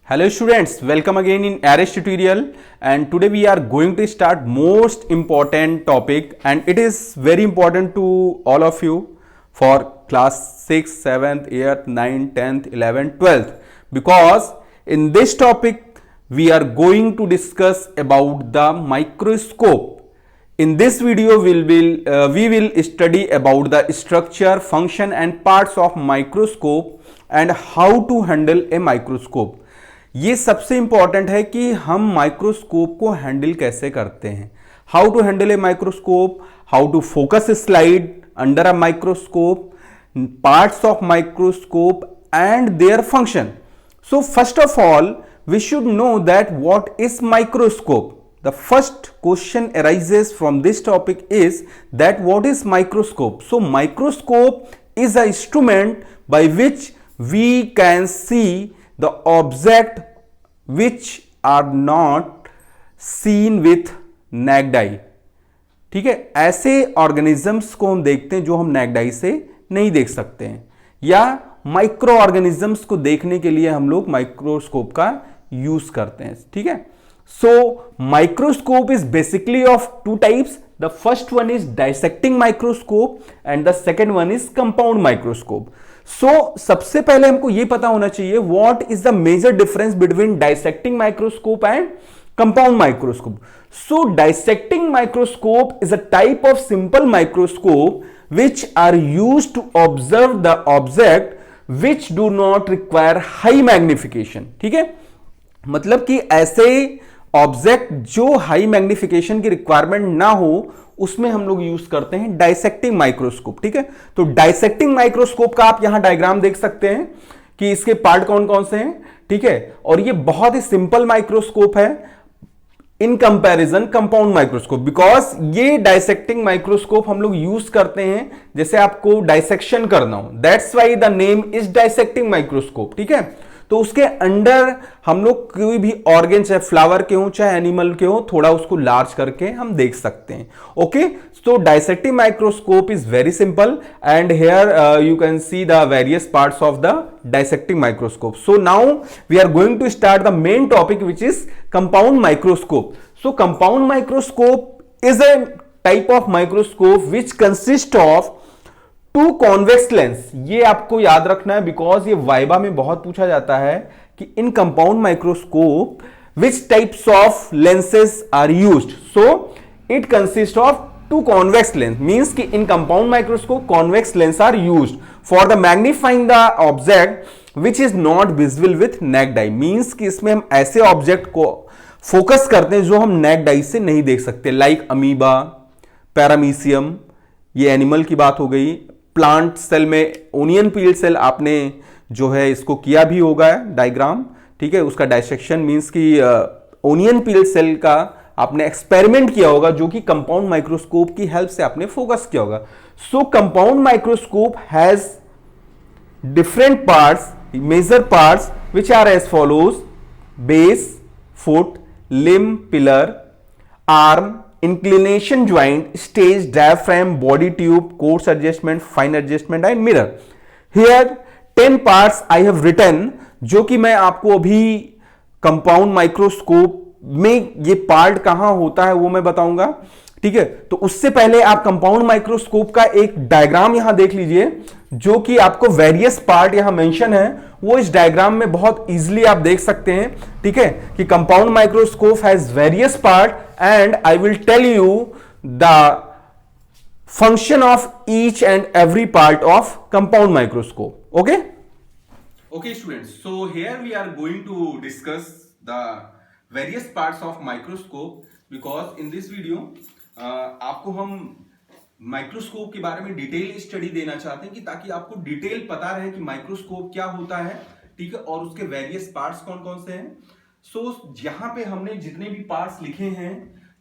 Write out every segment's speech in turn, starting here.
Hello students, welcome again in Arrays tutorial, and today we are going to start most important topic, and it is very important to all of you for class 6, 7th, 8th, 9th, 10th, 11th, 12th, because in this topic we are going to discuss about the microscope. In this video we will study about the structure, function and parts of microscope and how to handle a microscope. ये सबसे important है कि हम microscope को handle कैसे करते हैं. How to handle a microscope, how to focus slide under a microscope, parts of microscope and their function. So first of all we should know that what is microscope. The first question arises from this topic is that what is microscope? So microscope is an instrument by which we can see the object which are not seen with naked eye. ठीक है, ऐसे organisms को हम देखते हैं जो हम naked eye से नहीं देख सकते हैं, या माइक्रो ऑर्गेनिजम्स को देखने के लिए हम लोग माइक्रोस्कोप का यूज करते हैं. ठीक है. So microscope is basically of two types. The first one is dissecting microscope and the second one is compound microscope. So सबसे पहले हमको ये पता होना चाहिए what is the major difference between dissecting microscope and compound microscope. So dissecting microscope is a type of simple microscope which are used to observe the object which do not require high magnification. ठीक है, मतलब कि ऐसे object जो high magnification की requirement ना हो उसमें हम लोग यूज करते हैं डाइसेक्टिंग माइक्रोस्कोप. ठीक है, तो डाइसेक्टिंग माइक्रोस्कोप का आप यहां डायग्राम देख सकते हैं कि इसके पार्ट कौन कौन से हैं. ठीक है, और ये बहुत ही सिंपल माइक्रोस्कोप है in comparison compound microscope, because ये डाइसेक्टिंग माइक्रोस्कोप हम लोग यूज करते हैं जैसे आपको डाइसेक्शन करना हो. That's why the name is dissecting microscope. ठीक है, तो उसके अंडर हम लोग कोई भी ऑर्गन, चाहे फ्लावर के हो चाहे एनिमल के हो, थोड़ा उसको लार्ज करके हम देख सकते हैं. Okay, so dissecting microscope is very simple and here you can see the various parts of the dissecting microscope. So now we are going to start the main topic which is compound microscope. So compound microscope is a type of microscope which consist of two convex lens. ये आपको याद रखना है because ये viva में बहुत पूछा जाता है कि in compound microscope which types of lenses are used. So it consist of two convex lens, means कि in compound microscope convex lens are used for the magnifying the object which is not visible with naked eye. Means कि इसमें हम ऐसे object को focus करते हैं जो हम नेक्ड आई से नहीं देख सकते, लाइक अमीबा, पैरामीशियम, ये एनिमल की बात हो गई. प्लांट सेल में ओनियन पील सेल आपने जो है इसको किया भी होगा डायग्राम. ठीक है, उसका डाइसेक्शन मींस कि ओनियन पील सेल का आपने एक्सपेरिमेंट किया होगा जो कि कंपाउंड माइक्रोस्कोप की हेल्प से आपने फोकस किया होगा. So compound microscope has different parts, major parts which are as follows: base, foot, limb, pillar, arm, inclination joint, stage, diaphragm, body tube, coarse adjustment, fine adjustment and mirror. Here 10 parts I have written, जो कि मैं आपको अभी compound microscope में ये part कहां होता है वो मैं बताऊंगा. ठीक है, तो उससे पहले आप कंपाउंड माइक्रोस्कोप का एक डायग्राम यहां देख लीजिए जो कि आपको वेरियस पार्ट यहां मेंशन है, वो इस डायग्राम में बहुत इजीली आप देख सकते हैं. ठीक है, कि compound microscope has various part and I will tell you the function of each and every part of compound microscope. Okay? Okay students, so here we are going to discuss the various parts of microscope because in this video आपको हम microscope के बारे में detail study देना चाहते हैं कि ताकि आपको डिटेल पता रहे कि माइक्रोस्कोप क्या होता है. ठीक है, और उसके वेरियस पार्ट्स कौन कौन से हैं. सो यहां पे हमने जितने भी पार्ट्स लिखे हैं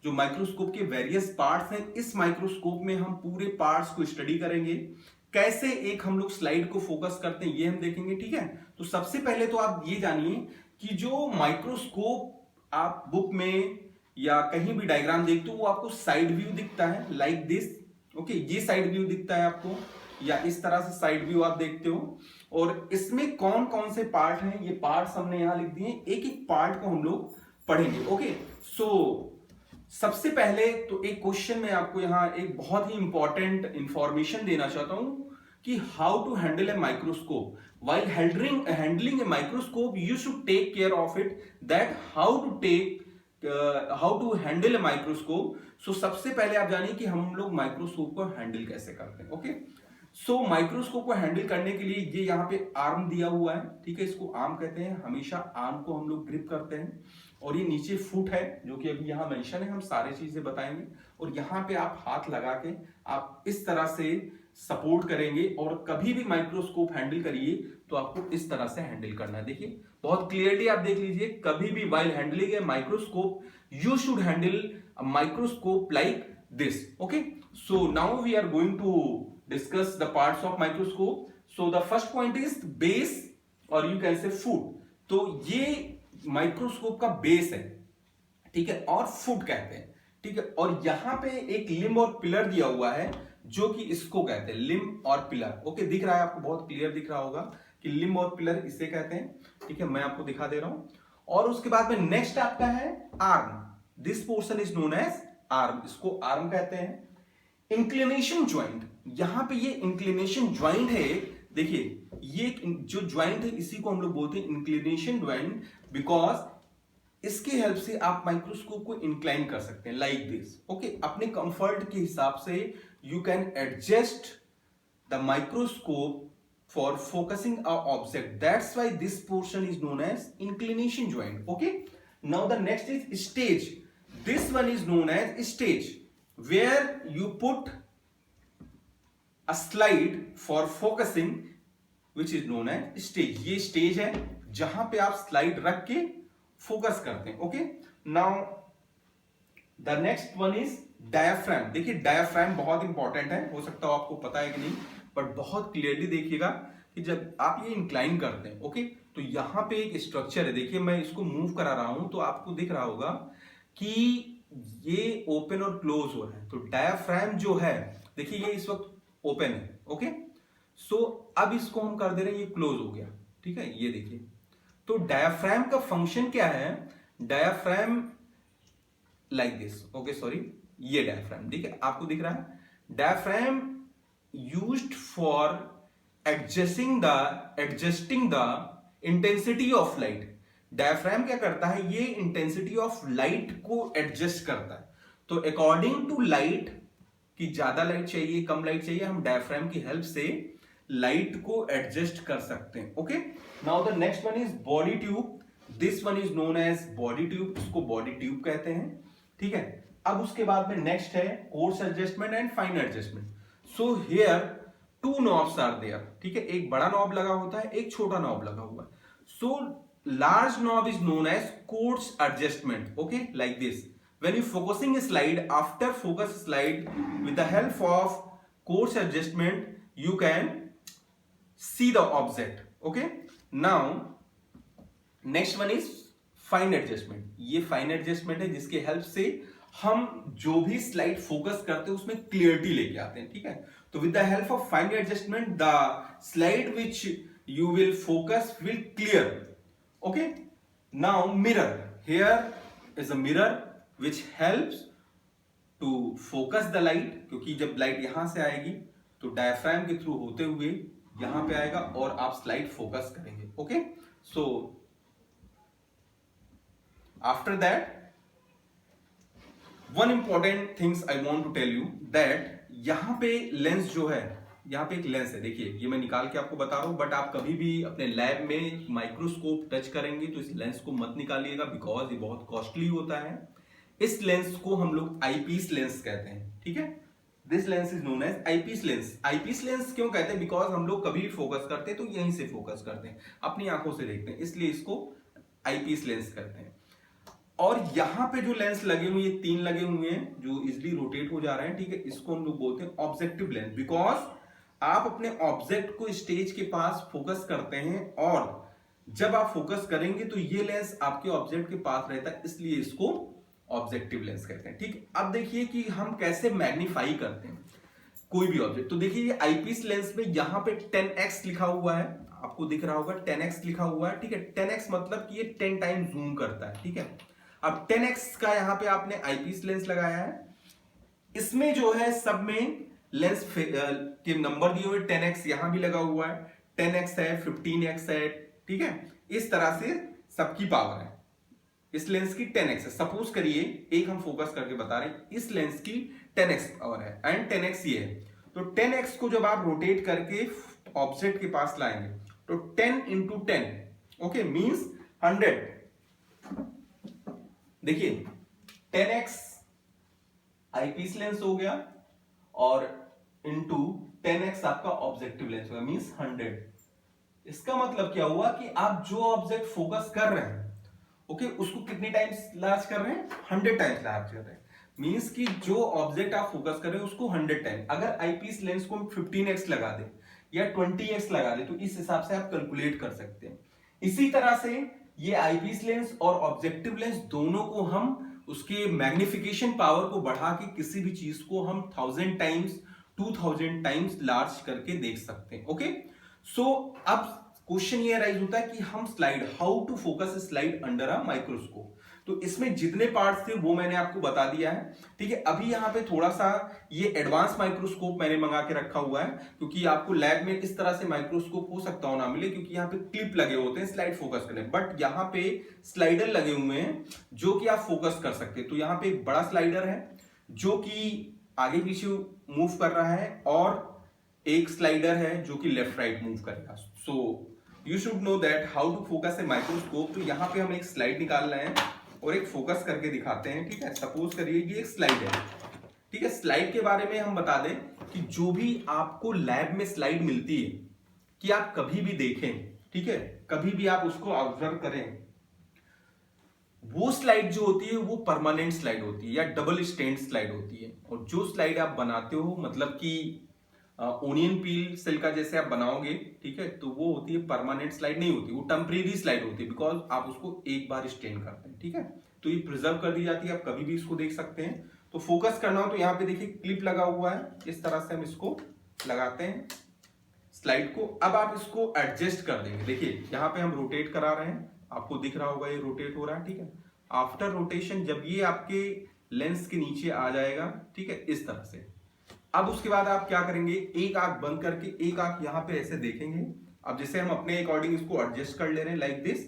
जो माइक्रोस्कोप के वेरियस पार्ट्स हैं, इस माइक्रोस्कोप में हम पूरे पार्ट्स को स्टडी करेंगे. कैसे एक हम लोग स्लाइड को फोकस करते हैं ये हम देखेंगे. ठीक है, तो सबसे पहले तो आप ये जानिए कि जो माइक्रोस्कोप आप बुक में या कहीं भी डायग्राम देखते हो वो आपको साइड व्यू दिखता है लाइक दिस. ओके, ये साइड व्यू दिखता है आपको. या इस तरह से साइड व्यू आप देखते हो। और इसमें कौन कौन से पार्ट हैं, ये पार्ट्स हमने यहां लिख दिए, एक एक पार्ट को हम लोग पढ़ेंगे। ओके, सो सबसे पहले तो एक क्वेश्चन में आपको यहां एक बहुत ही इंपॉर्टेंट इंफॉर्मेशन देना चाहता हूं कि how to handle a microscope. while handling a microscope you should take care of it, that how to handle a microscope। so सबसे पहले आप जानिए कि हम लोग माइक्रोस्कोप को हैंडल कैसे करते हैं। ओके, सो माइक्रोस्कोप को हैंडल करने के लिए ये यहाँ पे आर्म दिया हुआ है, ठीक है, इसको आर्म कहते हैं। हमेशा आर्म को हम लोग ग्रिप करते हैं। और ये नीचे फुट है जो कि अभी यहाँ मेंशन है, हम सारी चीजें बताएंगे। और यहाँ पे आप हाथ लगा के आप इस तरह से सपोर्ट करेंगे। और कभी भी माइक्रोस्कोप हैंडल करिए तो आपको इस तरह से हैंडल करना है। देखिए बहुत क्लियरली आप देख लीजिए, कभी भी while handling a microscope you should handle a microscope like this. Okay, so now we are going to discuss the parts of microscope। so the first point is base or you can say foot। तो ये microscope का base है, ठीक है, और foot कहते हैं, ठीक है। और यहां पे एक लिम्ब और पिलर दिया हुआ है जो कि इसको कहते हैं लिम्ब और पिलर। ओके, दिख रहा है आपको, बहुत क्लियर दिख रहा होगा कि लिम्ब और पिलर इसे कहते हैं, ठीक है। मैं आपको दिखा दे रहा हूं। और उसके बाद में नेक्स्ट आपका है arm. This portion is known as arm, इसको आर्म कहते हैं। इंक्लिनेशन ज्वाइंट, यहां पे ये इंक्लिनेशन ज्वाइंट है, देखिए ये जो ज्वाइंट है इसी को हम लोग बोलते हैं इंक्लिनेशन ज्वाइंट, बिकॉज इसकी हेल्प से आप माइक्रोस्कोप को इंक्लाइन कर सकते हैं लाइक दिस। ओके, अपने कंफर्ट के हिसाब से you can adjust the microscope for focusing a object, that's why this portion is known as inclination joint. Okay, now the next is stage. This one is known as stage, where you put a slide for focusing which is known as stage। ये stage है जहां पे आप slide रख के focus करते हैं। Okay, now the next one is diaphragm. देखिए डायाफ्राम बहुत इंपॉर्टेंट है, हो सकता हो आपको पता है कि नहीं, बट बहुत क्लियरली देखिएगा कि जब आप ये इंक्लाइन करते हैं, ओके, तो यहां पे एक स्ट्रक्चर है। देखिए मैं इसको मूव करा रहा हूं तो आपको दिख रहा होगा कि ये ओपन और क्लोज हो रहा है। तो डायाफ्राम जो है, देखिए ये इस वक्त ओपन है। ओके, सो अब इसको हम कर दे रहे हैं, ये क्लोज हो गया, ठीक है, ये देखिए। तो डायाफ्राम का फंक्शन क्या है, diaphragm like this. Okay, sorry, ये डायाफ्राम, ठीक है, आपको दिख रहा है। Diaphragm used for adjusting the intensity of light. Diaphragm क्या करता है, ये इंटेंसिटी ऑफ लाइट को एडजस्ट करता है। तो अकॉर्डिंग टू लाइट, कि ज्यादा लाइट चाहिए कम लाइट चाहिए, हम डायफ्राम की हेल्प से लाइट को एडजस्ट कर सकते हैं। Okay, now the next one is body tube. This one is known as body tube, इसको बॉडी ट्यूब कहते हैं, ठीक है। अब उसके बाद में नेक्स्ट है coarse adjustment and fine adjustment. So here two knobs are there, ठीक है, एक बड़ा नॉब लगा होता है, एक छोटा नॉब लगा हुआ है। सो large knob is known as coarse adjustment। okay, like this, when you focusing a slide, after focus slide with the help of coarse adjustment you can see the object। okay, now next one is fine adjustment। ये fine adjustment है जिसके help से हम जो भी slide focus करते हैं उसमें क्लियरिटी लेके आते हैं, ठीक है। तो with the help of fine adjustment the slide which you will focus will clear. Okay, now mirror, here is a mirror which helps to focus the light, क्योंकि जब लाइट यहां से आएगी तो डायफ्राम के थ्रू होते हुए यहां पे आएगा और आप स्लाइड फोकस करेंगे। Okay, so after that one important things I want to tell you that यहां पे लेंस जो है, यहाँ पे एक लेंस है, देखिए ये मैं निकाल के आपको बता रहा हूं, बट आप कभी भी अपने लैब में माइक्रोस्कोप टच करेंगे तो इस लेंस को मत निकालिएगा, बिकॉज ये बहुत कॉस्टली होता है। इस लेंस को हम लोग आईपीस लेंस कहते हैं, ठीक है। This lens is known as eyepiece lens. Eyepiece lens क्यों कहते हैं, बिकॉज हम लोग कभी भी फोकस करते हैं तो यहीं से फोकस करते हैं, अपनी आंखों से देखते हैं, इसलिए इसको आईपीस लेंस कहते हैं। और यहां पे जो लेंस लगे हुए, ये 3 लगे हुए हैं जो इजिली रोटेट हो जा रहे हैं, ठीक है, इसको हम लोग बोलते हैं ऑब्जेक्टिव लेंस। बिकॉज आप अपने ऑब्जेक्ट को स्टेज के पास फोकस करते हैं और जब आप फोकस करेंगे तो ये लेंस आपके ऑब्जेक्ट के पास रहता है, इसलिए इसको ऑब्जेक्टिव लेंस कहते हैं, ठीक है। अब देखिए कि हम कैसे मैग्नीफाई करते हैं। कोई भी ऑब्जेक्ट। तो देखिए ये आईपीस लेंस में यहाँ पे 10x लिखा हुआ है, आपको दिख रहा होगा 10x लिखा हुआ है, ठीक है। 10x मतलब कि ये 10 टाइम जूम करता है, ठीक है। अब 10x का यहाँ पे आपने आईपीस लेंस लगाया है, इसमें जो है सब में लेंस के नंबर दिए हुए 10x यहां भी लगा हुआ है, 10x है, 15x है, ठीक है। इस तरह से सबकी पावर है। इस लेंस की 10x है, सपोज करिए एक हम फोकस करके बता रहे हैं, इस लेंस की 10x पावर है एंड 10x ये है। तो 10x को जब आप रोटेट करके ऑब्जेक्ट के पास लाएंगे तो 10 इंटू 10 ओके मीन्स 100। देखिए 10x आईपीस लेंस हो गया और इंटू 10x आपका ऑब्जेक्टिव लेंस होगा मींस 100। इसका मतलब क्या हुआ कि आप जो ऑब्जेक्ट फोकस कर रहे हैं ओके उसको कितने टाइम्स लार्ज कर रहे हैं, 100 टाइम्स लार्ज कर रहे हैं। मींस कि जो ऑब्जेक्ट आप फोकस कर रहे हैं उसको 100 टाइम, अगर आईपीस लेंस को 15x लगा दे या 20x लगा दे तो इस हिसाब से आप कैलकुलेट कर सकते हैं। इसी तरह से ये आईपीस लेंस और ऑब्जेक्टिव लेंस दोनों को हम उसके मैग्निफिकेशन पावर को बढ़ा के किसी भी चीज को हम 1000 टाइम्स 2000 टाइम्स लार्ज करके देख सकते हैं। ओके सो अब क्वेश्चन ये राइज होता है कि हम slide how to focus slide under a microscope. तो इसमें जितने पार्ट्स थे वो मैंने आपको बता दिया है, ठीक है। अभी यहाँ पे थोड़ा सा ये एडवांस माइक्रोस्कोप मैंने मंगा के रखा हुआ है क्योंकि आपको लैब में इस तरह से माइक्रोस्कोप हो सकता हो ना मिले, क्योंकि यहाँ पे क्लिप लगे होते हैं स्लाइड फोकस करने, बट यहाँ पे स्लाइडर लगे हुए हैं जो कि आप फोकस कर सकते हैं। तो यहाँ पे एक बड़ा स्लाइडर है जो कि आगे पीछे मूव कर रहा है और एक स्लाइडर है जो कि लेफ्ट राइट मूव करेगा। So you should know that how to focus a microscope. तो यहाँ पे हम एक स्लाइड निकाल रहे हैं और एक फोकस करके दिखाते हैं, ठीक है। सपोज करिए ये एक स्लाइड है, ठीक है। स्लाइड के बारे में हम बता दें कि जो भी आपको लैब में स्लाइड मिलती है कि आप कभी भी देखें, ठीक है, कभी भी आप उसको ऑब्जर्व करें, वो स्लाइड जो होती है वो परमानेंट स्लाइड होती है या डबल स्टैंड स्लाइड होती है। और जो स्लाइड आप बनाते हो मतलब कि ओनियन पील सेल का जैसे आप बनाओगे, ठीक है, तो वो होती है परमानेंट स्लाइड नहीं होती, वो टेम्परेरी स्लाइड होती है बिकॉज आप उसको एक बार स्टेन करते हैं, ठीक है। तो ये प्रिजर्व कर दी जाती है, आप कभी भी इसको देख सकते हैं। तो फोकस करना हो तो यहाँ पे देखिए क्लिप लगा हुआ है, इस तरह से हम इसको लगाते हैं स्लाइड को। अब आप इसको एडजस्ट कर देंगे, देखिए यहाँ पे हम रोटेट करा रहे हैं, आपको दिख रहा होगा ये रोटेट हो रहा है, ठीक है। आफ्टर रोटेशन जब ये आपके लेंस के नीचे आ जाएगा, ठीक है, इस तरह से, अब उसके बाद आप क्या करेंगे, एक आंख बंद करके एक आंख यहाँ पे ऐसे देखेंगे। अब जैसे हम अपने अकॉर्डिंग इसको एडजस्ट कर ले रहे हैं लाइक दिस,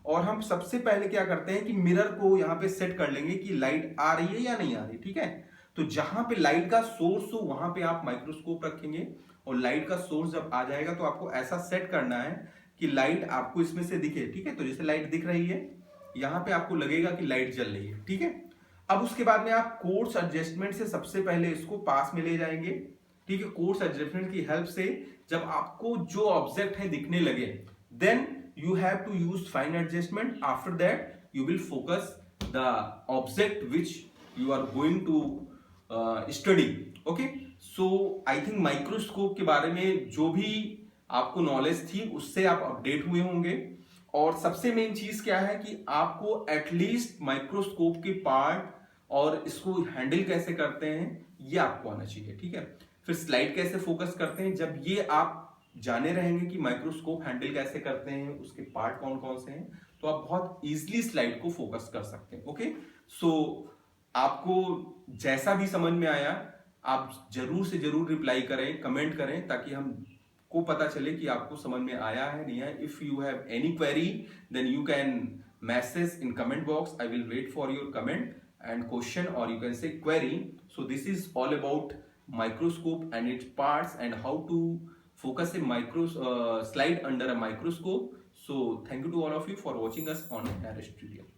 और हम सबसे पहले क्या करते हैं कि मिरर को यहाँ पे सेट कर लेंगे कि लाइट आ रही है या नहीं आ रही, ठीक है। तो जहां पे लाइट का सोर्स हो वहां पे आप माइक्रोस्कोप रखेंगे और लाइट का सोर्स जब आ जाएगा तो आपको ऐसा सेट करना है कि लाइट आपको इसमें से दिखे, ठीक है। तो जैसे लाइट दिख रही है यहाँ पे आपको लगेगा कि लाइट जल रही है, ठीक है। अब उसके बाद में आप कोर्स एडजस्टमेंट से सबसे पहले इसको पास में ले जाएंगे, ठीक है। कोर्स एडजस्टमेंट की हेल्प से जब आपको जो ऑब्जेक्ट है दिखने लगे then you have to use fine adjustment. After that you will focus the object which you are going to study. Okay so I think microscope के बारे में जो भी आपको नॉलेज थी उससे आप अपडेट हुए होंगे। और सबसे मेन चीज क्या है कि आपको एटलीस्ट माइक्रोस्कोप के पार्ट और इसको हैंडल कैसे करते हैं ये आपको आना चाहिए, ठीक है। फिर स्लाइड कैसे फोकस करते हैं, जब ये आप जाने रहेंगे कि माइक्रोस्कोप हैंडल कैसे करते हैं, उसके पार्ट कौन कौन से हैं, तो आप बहुत इजीली स्लाइड को फोकस कर सकते हैं। ओके सो आपको जैसा भी समझ में आया आप जरूर से जरूर रिप्लाई करें, कमेंट करें, ताकि हम को पता चले कि आपको समझ में आया है नहीं है। If you have any query then you can message in comment box, I will wait for your comment and question, or you can say query. So this is all about microscope and its parts and how to focus a slide under a microscope. So thank you to all of you for watching us on ARIS tutorial.